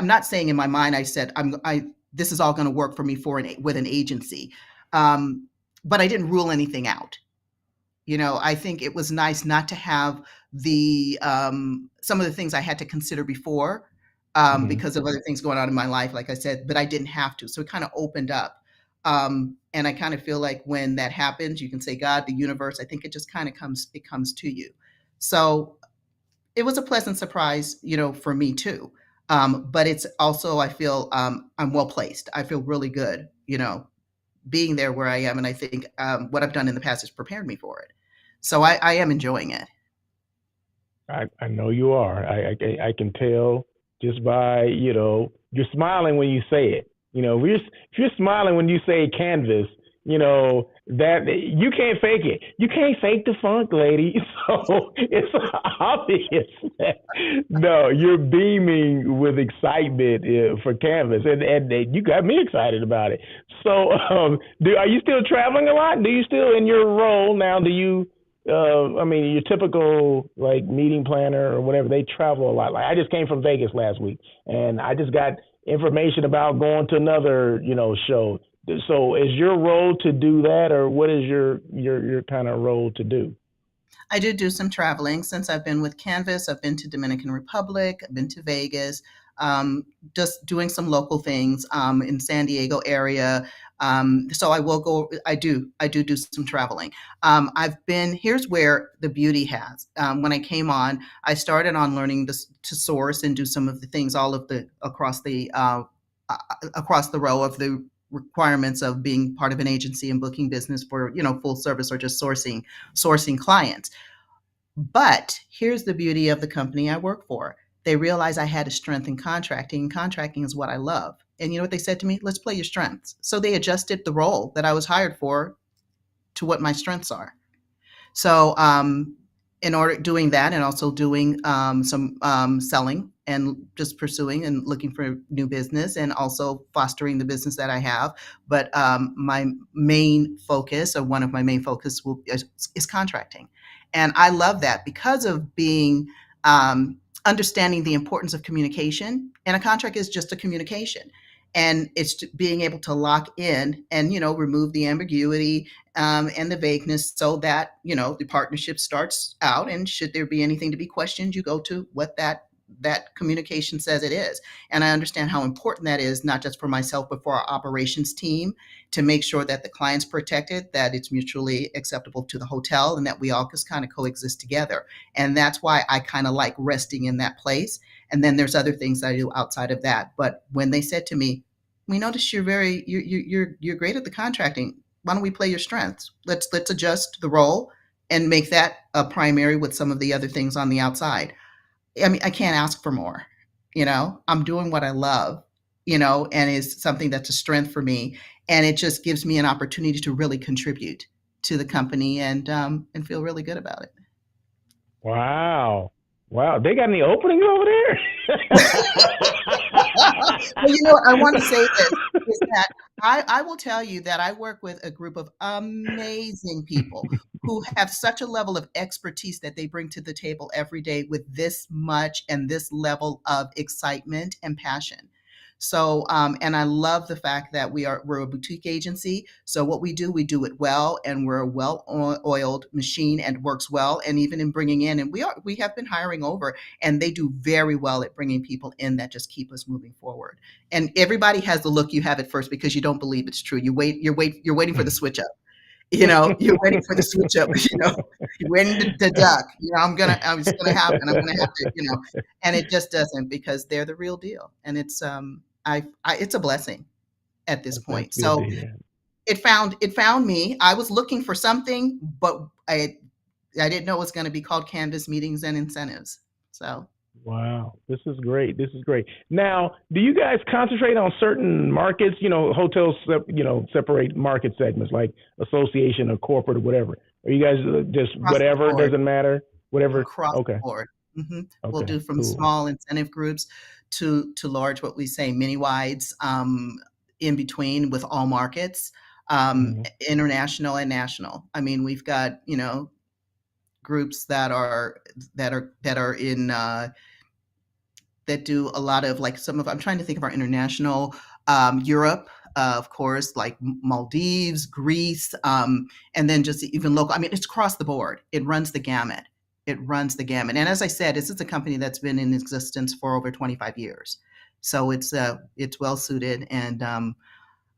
not saying in my mind, I said, this is all going to work for me with an agency. But I didn't rule anything out. I think it was nice not to have the some of the things I had to consider before Hmm. because of other things going on in my life, like I said, but I didn't have to. So it kind of opened up. And I kind of feel like when that happens, you can say, God, the universe, I think it just kind of comes to you. So it was a pleasant surprise, for me too. But it's also, I feel I'm well placed. I feel really good, being there where I am. And I think what I've done in the past has prepared me for it. So I am enjoying it. I know you are. I can tell just by, you're smiling when you say it. If you're smiling when you say Canvas, that you can't fake it. You can't fake the funk, lady. So it's obvious that no, you're beaming with excitement for Canvas, and you got me excited about it. So, are you still traveling a lot? Do you still in your role now? Do you I mean, your typical like meeting planner or whatever, they travel a lot. Like I just came from Vegas last week, and I just got information about going to another, show. So, is your role to do that, or what is your kind of role to do? I did do some traveling since I've been with Canvas. I've been to Dominican Republic. I've been to Vegas, um, just doing some local things in San Diego area. So I will go. I do some traveling. I've been. Here's where the beauty has. When I came on, I started on learning this to source and do some of the things, all of the across the row of the requirements of being part of an agency and booking business for full service or just sourcing clients. But here's the beauty of the company I work for. They realized I had a strength in contracting, and contracting is what I love. And you know what they said to me? Let's play your strengths. So they adjusted the role that I was hired for to what my strengths are. So, in order doing that, and also doing some selling and just pursuing and looking for new business, and also fostering the business that I have. But my main focus, or one of my main focus, is contracting, and I love that because of being understanding the importance of communication. And a contract is just a communication. And it's being able to lock in and remove the ambiguity and the vagueness, so that the partnership starts out, and should there be anything to be questioned, you go to what that communication says it is. And I understand how important that is, not just for myself but for our operations team, to make sure that the client's protected, that it's mutually acceptable to the hotel, and that we all just kind of coexist together. And that's why I kind of like resting in that place. And then there's other things that I do outside of that. But when they said to me, we notice you're great at the contracting, why don't we play your strengths? Let's adjust the role and make that a primary with some of the other things on the outside. I mean, I can't ask for more. I'm doing what I love, and is something that's a strength for me, and it just gives me an opportunity to really contribute to the company, and feel really good about it. Wow, wow, they got any openings over Well, I want to say this is that I will tell you that I work with a group of amazing people who have such a level of expertise that they bring to the table every day with this much and this level of excitement and passion. So, and I love the fact that we're a boutique agency. So what we do it well, and we're a well-oiled machine, and works well. And even in bringing in, and we have been hiring over, and they do very well at bringing people in that just keep us moving forward. And everybody has the look you have at first because you don't believe it's true. You're waiting for the switch up. You're waiting for the switch up. You're waiting to duck. It's gonna happen. I'm gonna have to, and it just doesn't, because they're the real deal. And it's a blessing at this there? That's point. good to So hear. it found me. I was looking for something, but I didn't know it was going to be called Canvas Meetings and Incentives. So Wow, this is great. This is great. Now, do you guys concentrate on certain markets? Hotels, separate market segments like association or corporate or whatever. Are you guys just across the whatever? board, Doesn't matter. Whatever. across the Okay. board. We'll Okay. do from Cool. small incentive groups to large, what we say, mini wides, in between, with all markets, Hmm. international and national. I mean, we've got groups that are in that do a lot of, like, some of, I'm trying to think of our international, Europe, of course, like Maldives, Greece, and then just even local. I mean, it's across the board. It runs the gamut. it runs the gamut. And as I said, this is a company that's been in existence for over 25 years. So it's well suited, and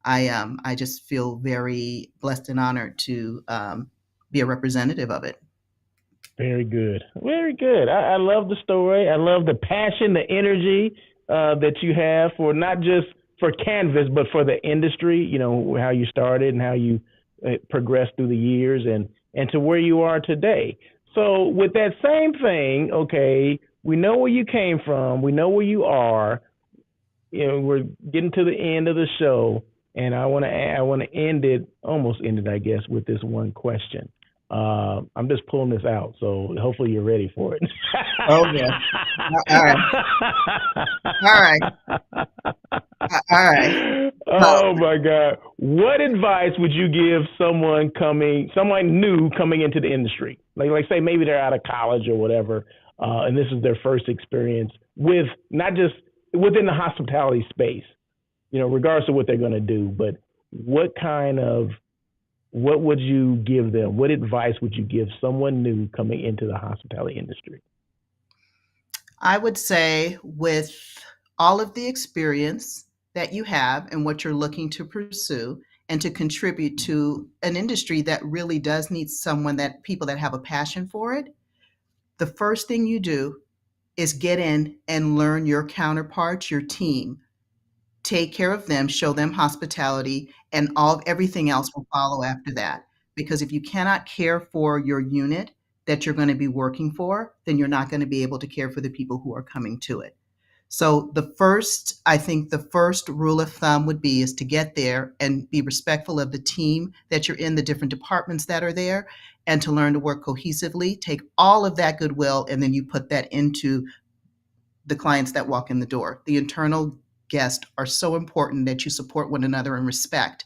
I just feel very blessed and honored to be a representative of it. Very good. Very good. I love the story. I love the passion, the energy that you have for not just for Canvas, but for the industry, you know, how you started and how you progressed through the years and to where you are today. So with that same thing, okay, we know where you came from. We know where you are. You know, we're getting to the end of the show, and I want to end it, almost end it, I guess, with this one question. I'm just pulling this out, so hopefully you're ready for it. Oh yeah. All right. All right. All right. Oh my God. What advice would you give someone new coming into the industry? Like say maybe they're out of college or whatever, and this is their first experience with not just within the hospitality space, you know, regardless of what they're going to do, but what would you give them? What advice would you give someone new coming into the hospitality industry? I would say, with all of the experience that you have and what you're looking to pursue and to contribute to an industry that really does need people that have a passion for it, the first thing you do is get in and learn your counterparts, your team. Take care of them, show them hospitality, and everything else will follow after that. Because if you cannot care for your unit that you're going to be working for, then you're not going to be able to care for the people who are coming to it. So I think the first rule of thumb would be is to get there and be respectful of the team that you're in, the different departments that are there, and to learn to work cohesively. Take all of that goodwill, and then you put that into the clients that walk in the door. The internal guests are so important that you support one another in respect.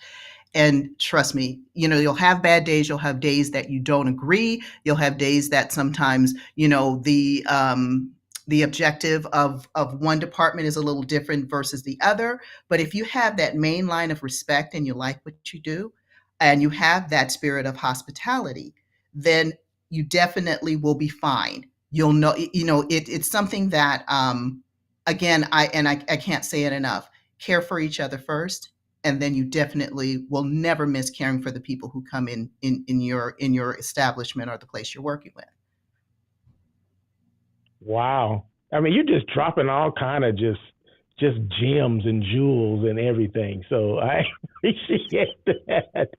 And trust me, you know, you'll have bad days. You'll have days that you don't agree. You'll have days that sometimes, you know, the objective of one department is a little different versus the other. But if you have that main line of respect and you like what you do, and you have that spirit of hospitality, then you definitely will be fine. You'll know, you know, it's something that, again, I can't say it enough. Care for each other first, and then you definitely will never miss caring for the people who come in your establishment or the place you're working with. Wow. I mean, you're just dropping all kind of just gems and jewels and everything. So I appreciate that.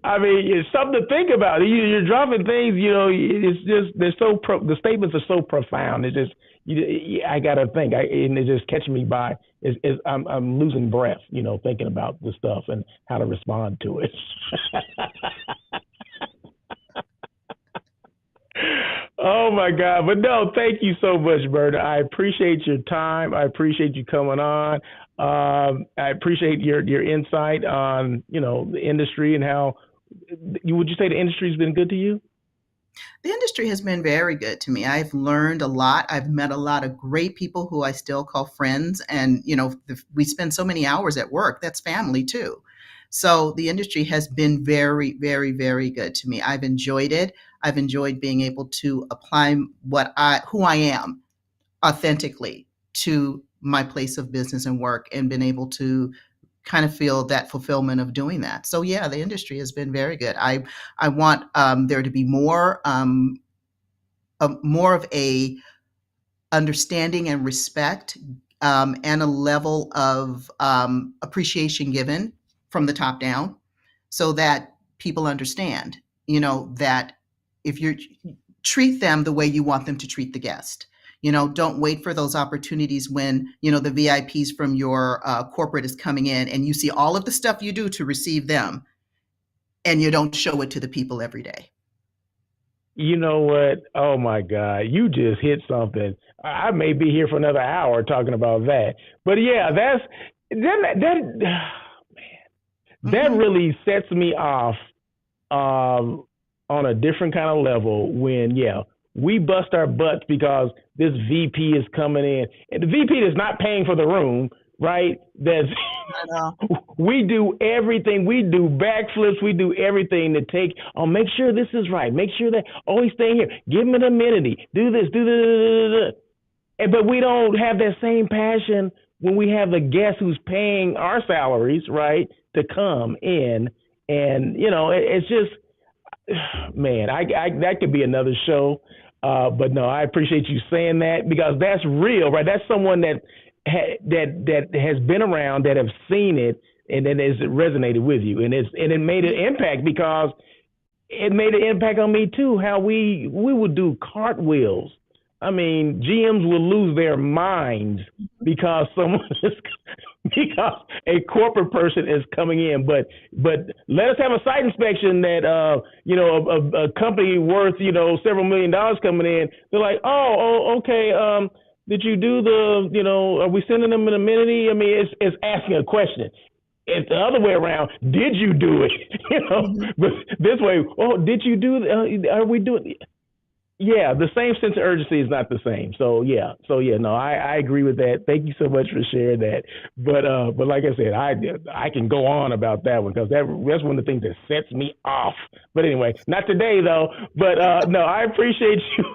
I mean, it's something to think about. You're dropping things, you know, it's just, the statements are so profound. It's just, I got to think, and it's just catching me by, I'm losing breath, you know, thinking about the stuff and how to respond to it. Oh my God. But no, thank you so much, Berta. I appreciate your time. I appreciate you coming on. I appreciate your insight on, you know, the industry and how would you say the industry's been good to you? The industry has been very good to me. I've learned a lot. I've met a lot of great people who I still call friends. And, you know, we spend so many hours at work. That's family too. So the industry has been very, very, very good to me. I've enjoyed it. I've enjoyed being able to apply who I am authentically to my place of business and work, and been able to kind of feel that fulfillment of doing that. So yeah, the industry has been very good. I want there to be more of a understanding and respect, and a level of appreciation given from the top down, so that people understand, you know, that if you treat them the way you want them to treat the guest. You know, don't wait for those opportunities when, you know, the VIPs from your corporate is coming in and you see all of the stuff you do to receive them, and you don't show it to the people every day. You know what? Oh my God, you just hit something. I may be here for another hour talking about that. But yeah, that really sets me off on a different kind of level when, yeah, we bust our butts because this VP is coming in. And the VP is not paying for the room. right? That's I know. we do everything. We do backflips. We do everything to take. Oh, make sure this is right. Make sure that. Oh, he's staying here. Give him an amenity. Do this. Do this. But we don't have that same passion when we have the guest who's paying our salaries, right, to come in. And it's just, man, I that could be another show. But no, I appreciate you saying that because that's real, right? That's someone that has been around, that have seen it, and then has resonated with you, and it made an impact because it made an impact on me too. How we would do cartwheels. I mean, GMs will lose their minds because someone is because a corporate person is coming in. But let us have a site inspection that a company worth several $1 million coming in. They're like, oh okay. Did you do are we sending them an amenity? I mean, it's asking a question. It's the other way around. Did you do it? But this way, oh, did you do? Are we doing? Yeah, the same sense of urgency is not the same. So no, I agree with that. Thank you so much for sharing that. But like I said, I can go on about that one because that's one of the things that sets me off. But anyway, not today though. But no, I appreciate you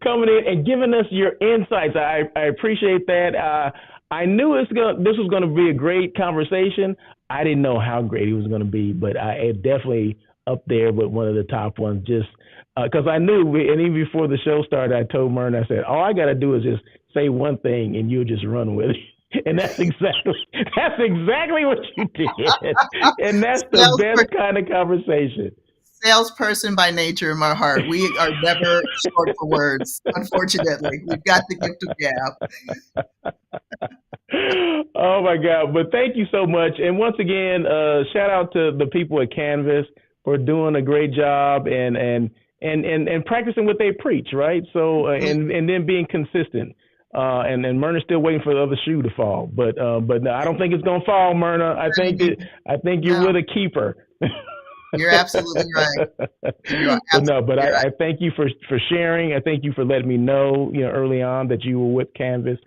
coming in and giving us your insights. I appreciate that. I knew this was going to be a great conversation. I didn't know how great it was going to be, but it definitely up there with one of the top ones. Just because I knew, and even before the show started, I told Myrna, I said, all I got to do is just say one thing and you'll just run with it. And that's exactly what you did. And that's the best kind of conversation. Salesperson by nature in my heart. We are never short for words, unfortunately. We've got the gift of gab. Oh, my God. But thank you so much. And once again, shout out to the people at Canvas for doing a great job and practicing what they preach, right? So and then being consistent. And Myrna's still waiting for the other shoe to fall, but no, I don't think it's gonna fall, Myrna. I think you're with a keeper. You're absolutely right. But I thank you for sharing. I thank you for letting me know, early on that you were with Canvas.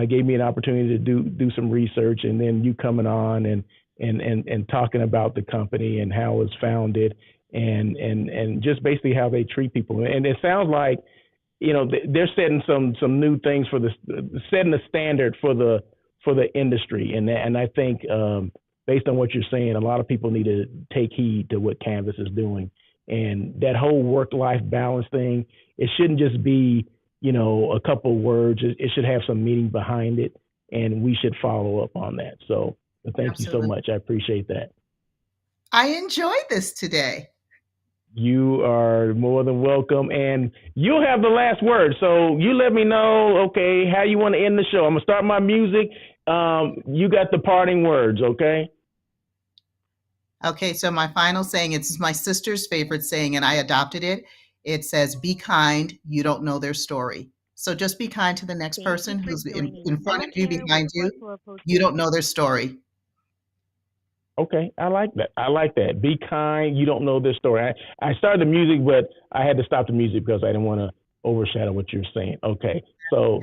Gave me an opportunity to do some research, and then you coming on and talking about the company and how it was founded. And just basically how they treat people. And it sounds like, they're setting some new things setting a standard for the industry. And I think based on what you're saying, a lot of people need to take heed to what Canvas is doing. And that whole work-life balance thing, it shouldn't just be, a couple of words. It should have some meaning behind it. And we should follow up on that. So thank you so much. I appreciate that. I enjoyed this today. You are more than welcome, and you'll have the last word. So you let me know, okay, how you want to end the show. I'm gonna start my music. You got the parting words, okay? Okay, so my final saying, it's my sister's favorite saying, and I adopted it. It says, "Be kind. You don't know their story." So just be kind to the next person who's in front of you, behind you. You don't know their story. Okay, I like that. Be kind. You don't know their story. I started the music, but I had to stop the music because I didn't want to overshadow what you're saying. Okay, so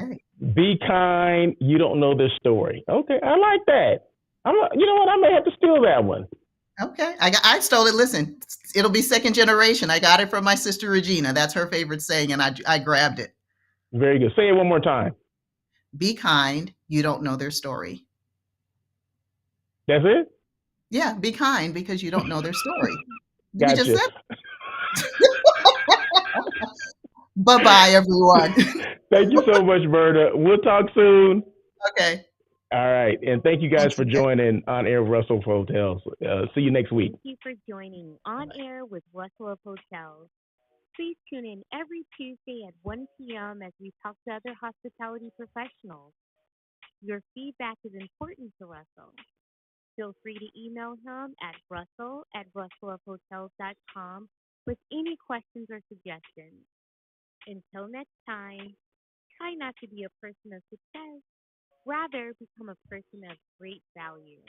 be kind. You don't know their story. Okay, I like that. You know what? I may have to steal that one. Okay, I stole it. Listen, it'll be second generation. I got it from my sister Regina. That's her favorite saying, and I grabbed it. Very good. Say it one more time. Be kind. You don't know their story. That's it? Yeah, be kind because you don't know their story. Gotcha. We just said. Bye-bye, everyone. Thank you so much, Myrna. We'll talk soon. Okay. All right. And thank you guys for joining On Air with Russell Hotels. See you next week. Thank you for joining On Air with Russell Hotels. Please tune in every Tuesday at 1 p.m. as we talk to other hospitality professionals. Your feedback is important to Russell. Feel free to email him at russell@russellofhotels.com with any questions or suggestions. Until next time, try not to be a person of success. Rather, become a person of great value.